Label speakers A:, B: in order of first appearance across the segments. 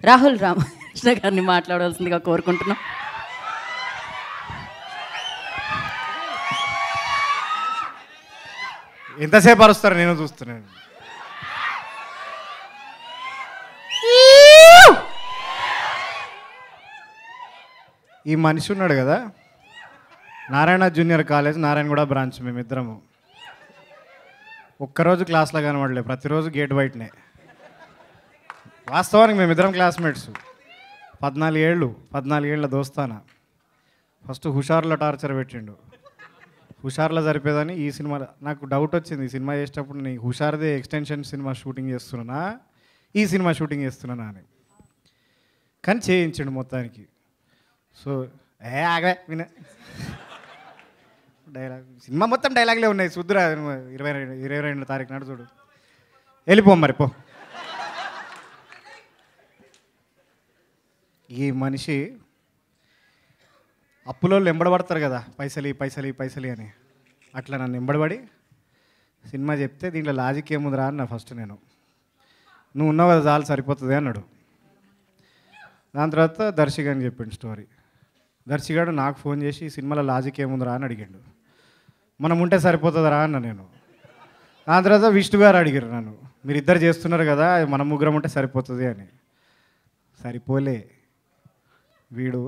A: రాహుల్ రామకృష్ణ గారిని మాట్లాడవలసిందిగా కోరుకుంటున్నాం.
B: ఎంతసేపు అరుస్తారు, నేను చూస్తున్నాను. ఈ మనిషి ఉన్నాడు కదా, Narayana junior college, Narayanaguda branch, మేమిద్దరము ఒక్కరోజు క్లాస్లో కనబడలే, ప్రతిరోజు గేట్ బయటనే. వాస్తవానికి మేమిద్దరం క్లాస్మేట్స్, 14 ఏళ్ళ దోస్తానా. ఫస్ట్ హుషార్లో టార్చర్ పెట్టిండు, హుషార్లో సరిపోయేదని. ఈ సినిమా నాకు డౌట్ వచ్చింది, ఈ సినిమా చేసేటప్పుడు నీ హుషార్దే ఎక్స్టెన్షన్ సినిమా షూటింగ్ చేస్తున్నానా, ఈ సినిమా షూటింగ్ చేస్తున్నానా అని. కానీ చేయించిండు మొత్తానికి. సో ఆగే విన డైలాగ్, సినిమా మొత్తం డైలాగ్లే ఉన్నాయి. చూద్దురా 22 తారీఖు నాడు చూడు. వెళ్ళిపో మరి పో. ఈ మనిషి అప్పులో ఎంబడబడతారు కదా, పైసలి పైసలి పైసలి అని, అట్లా నన్ను ఎంబడబడి సినిమా చెప్తే దీంట్లో లాజిక్ ఏముందిరా అన్న. ఫస్ట్ నేను, నువ్వు ఉన్నావు కదా చాలు సరిపోతుంది అన్నాడు. దాని తర్వాత దర్శిగాని చెప్పిండు స్టోరీ. దర్శిగాడు నాకు ఫోన్ చేసి ఈ సినిమాలో లాజిక్ ఏముందిరా అని అడిగాడు. మనం ఉంటే సరిపోతుందిరా అన్న నేను. దాని తర్వాత విష్ణు గారు అడిగారు నన్ను, మీరిద్దరు చేస్తున్నారు కదా మనం ముగ్గురం ఉంటే సరిపోతుంది అని. సరిపోలే, వీడు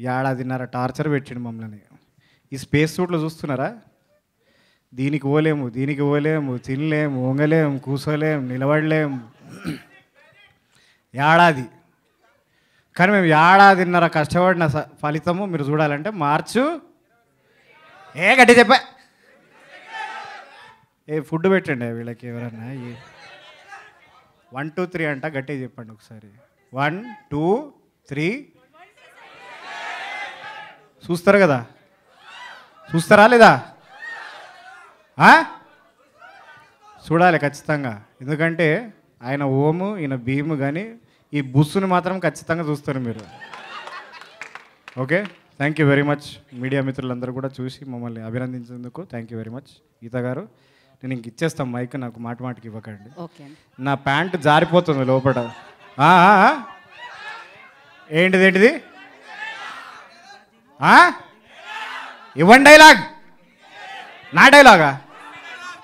B: 1.5 టార్చర్ పెట్టిండు మమ్మల్ని. ఈ స్పేస్ సూట్లో చూస్తున్నారా, దీనికి పోలేము, దీనికి పోలేము, తినలేము, వంగలేము, కూర్చోలేము, నిలబడలేము. ఏడాది, కానీ మేము 1.5 కష్టపడిన ఫలితము మీరు చూడాలంటే మార్చు. గట్టి చెప్పా, ఫుడ్ పెట్టండి వీళ్ళకి ఎవరన్నా. 1 2 3 అంట, గట్టిగా చెప్పండి ఒకసారి. 1 2 3. చూస్తారు కదా, చూస్తారా లేదా? చూడాలి ఖచ్చితంగా, ఎందుకంటే ఆయన ఓము ఈయన భీము, కానీ ఈ బుస్సుని మాత్రం ఖచ్చితంగా చూస్తారు మీరు. Okay, thank you very much. Media మిత్రులందరూ కూడా చూసి మమ్మల్ని అభినందించేందుకు థ్యాంక్ యూ వెరీ మచ్. గీత గారు, నేను ఇంక ఇచ్చేస్తాను మైక్, నాకు మాటికి ఇవ్వకండి. నా ప్యాంట్ జారిపోతుంది లోపల. ఏంటిది ఇవ్వండి డైలాగ్. నా డైలాగా?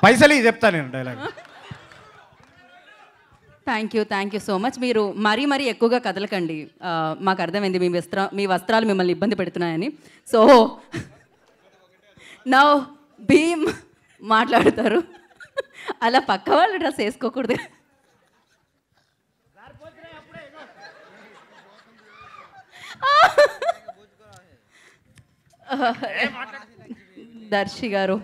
B: పైసలు చెప్తా నేను dialogue.
A: Thank you so much. మీరు మరీ ఎక్కువగా కదలకండి, మాకు అర్థమైంది మీ వస్త్రాలు మిమ్మల్ని ఇబ్బంది పెడుతున్నాయని. సో నౌ భీమ్ మాట్లాడతారు. అలా పక్క వాళ్ళు డ్రెస్ వేసుకోకూడదు. దర్శి గారు,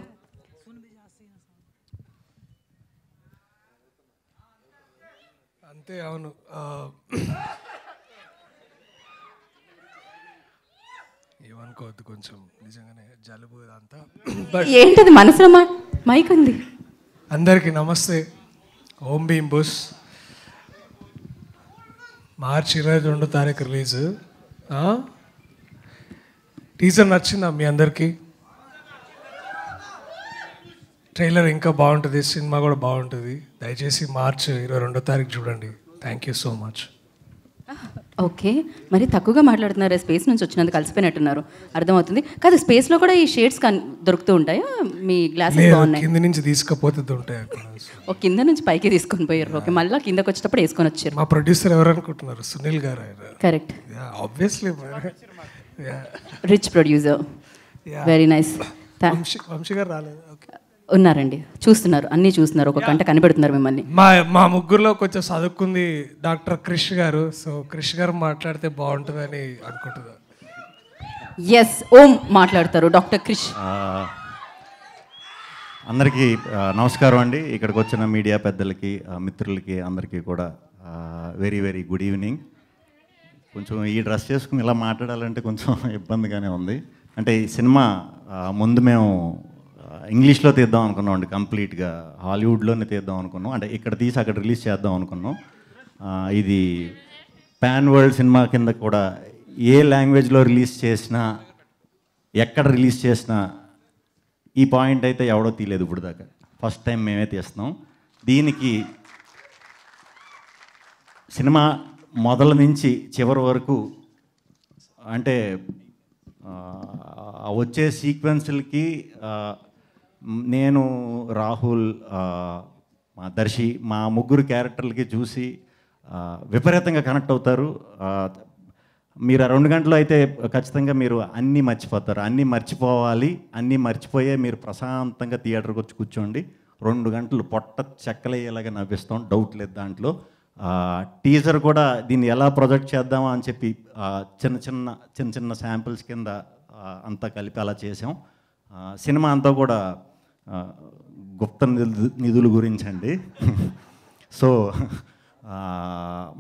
C: అంతే. అవును, ఏమనుకోవద్దు, కొంచెం నిజంగానే జలుబు అంతా.
A: ఏంటది మనసులో మైక్ ఉంది.
C: అందరికీ నమస్తే. ఓం భీమ్ బుస్ మార్చి 22 తారీఖు రిలీజ్. టీజర్ నచ్చిందా మీ అందరికీ? ట్రైలర్ ఇంకా బాగుంటుంది, సినిమా కూడా బాగుంటుంది. దయచేసి మార్చి 22 తారీఖు చూడండి. Thank you so much.
A: Okay, మరి తక్కువగా మాట్లాడుతున్నారు, స్పేస్ నుంచి వచ్చినందుకు కలిసిపోయినట్టున్నారు, అర్థమవుతుంది. కాదు, స్పేస్లో కూడా ఈ షేడ్స్ దొరుకుతూ ఉంటాయా? మీ గ్లాసెస్ బాగున్నాయి.
C: కింద నుంచి తీసుకపోతే ఉంటాయి అక్కడ.
A: ఓ, కింద నుంచి పైకి తీసుకొని పోయారు. ఓకే, మళ్ళీ కిందకి వచ్చేటప్పుడు వేసుకొని వచ్చారు.
C: మా ప్రొడ్యూసర్ ఎవరు అనుకుంటున్నారు? సునీల్ గారు.
A: Correct,
C: obviously
A: rich producer. Very nice.
C: Vamsi గారు రాలేదు?
A: ఉన్నారండి, చూస్తున్నారు, అన్నీ చూస్తున్నారు, ఒక గంట కనిపెడుతున్నారు మిమ్మల్ని.
C: మా ముగ్గురులో కొంచెం చదువుకుంది డాక్టర్ క్రిష్ గారు. సో క్రిష్ గారు మాట్లాడితే బాగుంటుందని అనుకుంటున్నారు.
A: ఎస్, ఓం మాట్లాడతారు. డాక్టర్ క్రిష్.
D: అందరికీ నమస్కారం అండి. ఇక్కడికి వచ్చిన మీడియా పెద్దలకి, మిత్రులకి అందరికీ కూడా వెరీ వెరీ గుడ్ ఈవినింగ్. కొంచెం ఈ డ్రెస్ చేసుకుని ఇలా మాట్లాడాలంటే కొంచెం ఇబ్బందిగానే ఉంది. అంటే ఈ సినిమా ముందు మేము ఇంగ్లీష్లో తీద్దాం అనుకున్నాం అండి, కంప్లీట్గా హాలీవుడ్లోనే తీద్దాం అనుకున్నాం. అంటే ఇక్కడ తీసి అక్కడ రిలీజ్ చేద్దాం అనుకున్నాం. ఇది పాన్ వరల్డ్ సినిమా కింద కూడా ఏ లాంగ్వేజ్లో రిలీజ్ చేసినా, ఎక్కడ రిలీజ్ చేసినా ఈ పాయింట్ అయితే ఎవడో తీయలేదు ఇప్పుడు దాకా. ఫస్ట్ టైం మేమే తీస్తున్నాం. దీనికి సినిమా మొదల నుంచి చివరి వరకు అంటే వచ్చే సీక్వెన్స్లకి నేను రాహుల్ మా దర్శి మా ముగ్గురు క్యారెక్టర్లకి చూసి విపరీతంగా కనెక్ట్ అవుతారు. మీరు 2 గంటలు అయితే ఖచ్చితంగా మీరు అన్నీ మర్చిపోతారు. అన్నీ మర్చిపోవాలి, అన్నీ మర్చిపోయే మీరు ప్రశాంతంగా థియేటర్కి వచ్చి కూర్చోండి. 2 గంటలు పొట్ట చెక్కలయ్యేలాగా నవ్విస్తాం, డౌట్ లేదు దాంట్లో. టీజర్ కూడా దీన్ని ఎలా ప్రొజెక్ట్ చేద్దామా అని చెప్పి చిన్న చిన్న శాంపిల్స్ కింద అంతా కలిపి అలా చేసాం. సినిమా అంతా కూడా గుప్త నిధుల గురించి అండి. సో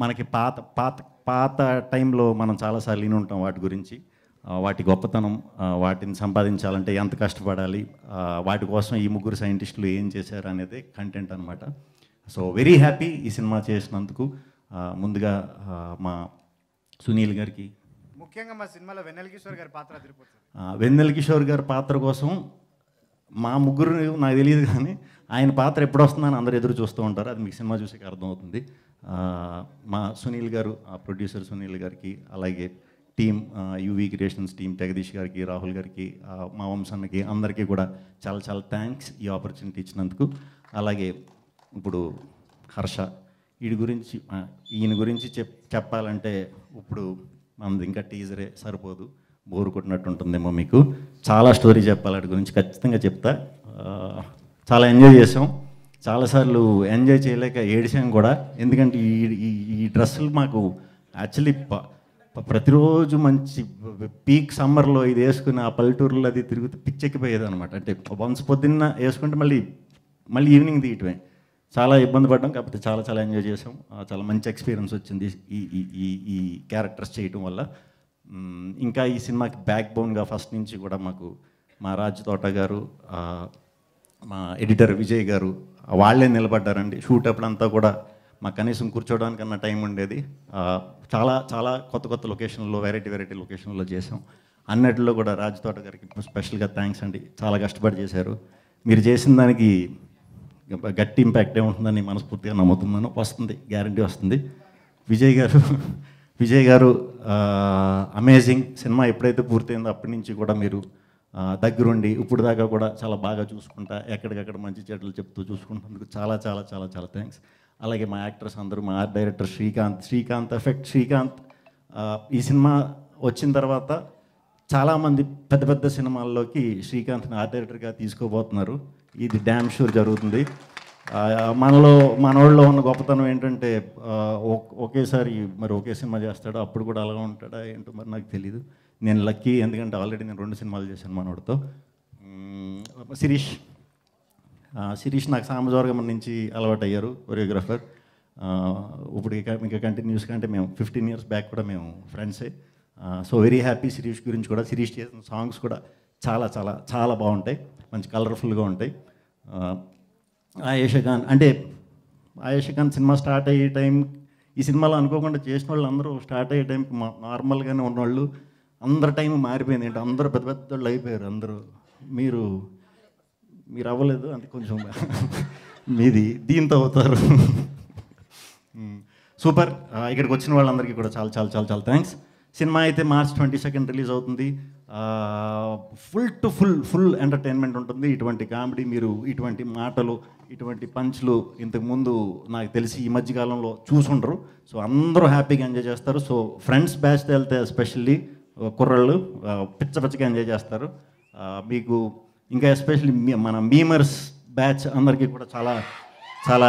D: మనకి పాత పాత పాత టైంలో మనం చాలాసార్లు విని ఉంటాం వాటి గురించి, వాటి గొప్పతనం, వాటిని సంపాదించాలంటే ఎంత కష్టపడాలి, వాటి కోసం ఈ ముగ్గురు సైంటిస్టులు ఏం చేశారు అనేది కంటెంట్ అనమాట. సో వెరీ హ్యాపీ ఈ సినిమా చేసినందుకు. ముందుగా మా సునీల్ గారికి,
B: ముఖ్యంగా మా సినిమాలో వెన్నెల కిషోర్ గారి పాత్ర తిరిగిపోతుంది.
D: వెన్నెల కిషోర్ గారి పాత్ర కోసం మా ముగ్గురు నాకు తెలియదు కానీ ఆయన పాత్ర ఎప్పుడు వస్తుందని అందరు ఎదురు చూస్తూ ఉంటారు. అది మీకు సినిమా చూసాక అర్థమవుతుంది. మా సునీల్ గారు, ప్రొడ్యూసర్ సునీల్ గారికి, అలాగే team UV creations team Jagadish గారికి, రాహుల్ గారికి, మా వంశానికి అందరికీ కూడా చాలా చాలా థ్యాంక్స్ ఈ ఆపర్చునిటీ ఇచ్చినందుకు. అలాగే ఇప్పుడు హర్ష, ఈయన గురించి చెప్పాలంటే ఇప్పుడు మనది ఇంకా టీజరే సరిపోదు, బోరు కొట్టినట్టు ఉంటుందేమో మీకు. చాలా స్టోరీ చెప్పాలి వాటి గురించి, ఖచ్చితంగా చెప్తా. చాలా ఎంజాయ్ చేసాం, చాలాసార్లు ఎంజాయ్ చేయలేక ఏడిసాం కూడా. ఎందుకంటే ఈ డ్రెస్సులు మాకు యాక్చువల్లీ ప్రతిరోజు మంచి పీక్ సమ్మర్లో ఇది వేసుకుని ఆ పల్లెటూరులో అది తిరుగుతూ పిచ్చెక్కిపోయేది అనమాట. అంటే వన్స్ పొద్దున్న వేసుకుంటే మళ్ళీ ఈవినింగ్ తీయటమే. చాలా ఇబ్బంది పడ్డాం, కాకపోతే చాలా చాలా ఎంజాయ్ చేసాం. చాలా మంచి ఎక్స్పీరియన్స్ వచ్చింది ఈ క్యారెక్టర్స్ చేయటం వల్ల. ఇంకా ఈ సినిమాకి బ్యాక్ బోన్గా ఫస్ట్ నుంచి కూడా మాకు మా రాజ్ తోట గారు, మా ఎడిటర్ విజయ్ గారు వాళ్ళే నిలబడ్డారండి. షూట్ అప్పుడంతా కూడా మాకు కనీసం కూర్చోవడానికన్నా టైం ఉండేది. చాలా చాలా కొత్త లొకేషన్లో, వెరైటీ లొకేషన్లో చేసాం. అన్నిటిలో కూడా రాజ్ తోట గారికి స్పెషల్గా థ్యాంక్స్ అండి. చాలా కష్టపడి చేశారు. మీరు చేసిన దానికి గట్టి ఇంపాక్ట్ ఏముంటుందని మనస్ఫూర్తిగా నమ్ముతున్నాను. వస్తుంది, గ్యారంటీ వస్తుంది. విజయ్ గారు అమేజింగ్. సినిమా ఎప్పుడైతే పూర్తయిందో అప్పటి నుంచి కూడా మీరు దగ్గరుండి ఇప్పుడు దాకా కూడా చాలా బాగా చూసుకుంటా, ఎక్కడికక్కడ మంచి చెడ్డలు చెప్తూ చూసుకుంటున్నందుకు చాలా చాలా చాలా చాలా థ్యాంక్స్. అలాగే మా యాక్టర్స్ అందరూ, మా ఆర్ట్ డైరెక్టర్ శ్రీకాంత్ ఈ సినిమా వచ్చిన తర్వాత చాలామంది పెద్ద సినిమాల్లోకి శ్రీకాంత్ని ఆర్ట్ డైరెక్టర్గా తీసుకోబోతున్నారు. ఇది డ్యామ్ షూర్ జరుగుతుంది. మనోళ్ళలో ఉన్న గొప్పతనం ఏంటంటే ఒకేసారి ఒకే సినిమా చేస్తాడు, అప్పుడు కూడా అలాగా ఉంటాడా ఏంటో మరి నాకు తెలీదు. నేను లక్కీ, ఎందుకంటే ఆల్రెడీ నేను 2 సినిమాలు చేశాను మనోడితో. శిరీష్ నాకు సామజవర్గం నుంచి అలవాటు అయ్యారు, కొరియోగ్రాఫర్. ఇప్పుడు ఇంకా కంటిన్యూస్గా, అంటే మేము 15 years బ్యాక్ కూడా మేము ఫ్రెండ్సే. సో వెరీ హ్యాపీ శిరీష్ గురించి కూడా. శిరీష్ చేసిన సాంగ్స్ కూడా చాలా చాలా చాలా బాగుంటాయి, మంచి కలర్ఫుల్గా ఉంటాయి. ఆయేషా ఖాన్ సినిమా స్టార్ట్ అయ్యే టైం, ఈ సినిమాలో అనుకోకుండా చేసిన వాళ్ళు అందరూ స్టార్ట్ అయ్యే టైంకి నార్మల్గానే ఉన్నవాళ్ళు, అందరి టైం మారిపోయింది. అంటే అందరూ పెద్ద వాళ్ళు అయిపోయారు. అందరూ మీరు అవ్వలేదు, అంటే కొంచెం మీది దీంతో అవుతారు. సూపర్. ఇక్కడికి వచ్చిన వాళ్ళందరికీ కూడా చాలా చాలా చాలా చాలా థ్యాంక్స్. సినిమా అయితే March 22 రిలీజ్ అవుతుంది. ఫుల్ ఎంటర్టైన్మెంట్ ఉంటుంది. ఇటువంటి కామెడీ, మీరు ఇటువంటి మాటలు, ఇటువంటి పంచ్లు ఇంతకుముందు నాకు తెలిసి ఈ మధ్యకాలంలో చూసుండరు. సో అందరూ హ్యాపీగా ఎంజాయ్ చేస్తారు. సో ఫ్రెండ్స్ బ్యాచ్తో వెళ్తే ఎస్పెషల్లీ కుర్రాళ్ళు పిచ్చగా ఎంజాయ్ చేస్తారు. మీకు ఇంకా ఎస్పెషల్లీ మన మీమర్స్ బ్యాచ్ అందరికీ కూడా చాలా చాలా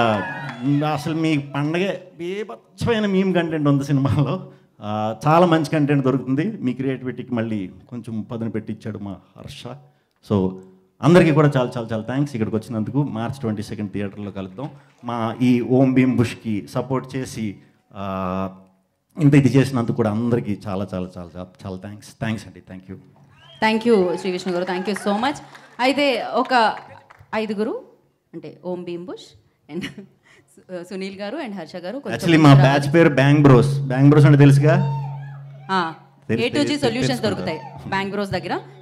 D: అసలు మీ పండగే బీభత్సమైన మీమ్ కంటెంట్ ఉంది సినిమాలో. చాలా మంచి కంటెంట్ దొరుకుతుంది. మీ క్రియేటివిటీకి మళ్ళీ కొంచెం పదును పెట్టించాడు మా హర్ష. సో అందరికీ కూడా చాలా చాలా చాలా థ్యాంక్స్ ఇక్కడికి వచ్చినందుకు. March 22 థియేటర్లో కలుద్దాం. మా ఈ ఓం భీమ్ బుష్కి సపోర్ట్ చేసి ఇది చేసినందుకు కూడా అందరికీ చాలా చాలా చాలా చాలా థ్యాంక్స్ అండి.
A: థ్యాంక్ యూ శ్రీ విష్ణు గారు, థ్యాంక్ యూ సో మచ్. అయితే ఒక 5 అంటే ఓం భీమ్ బుష్ అండ్ సునీల్ గారు అండ్ హర్ష గారు.
D: యాక్చువల్లీ మా బ్యాచ్ పేరు బ్యాంగ్ బ్రోస్ అంటే తెలుసుగా.
A: A to G సొల్యూషన్స్ దొరుకుతాయి బ్యాంగ్ బ్రోస్ దగ్గర.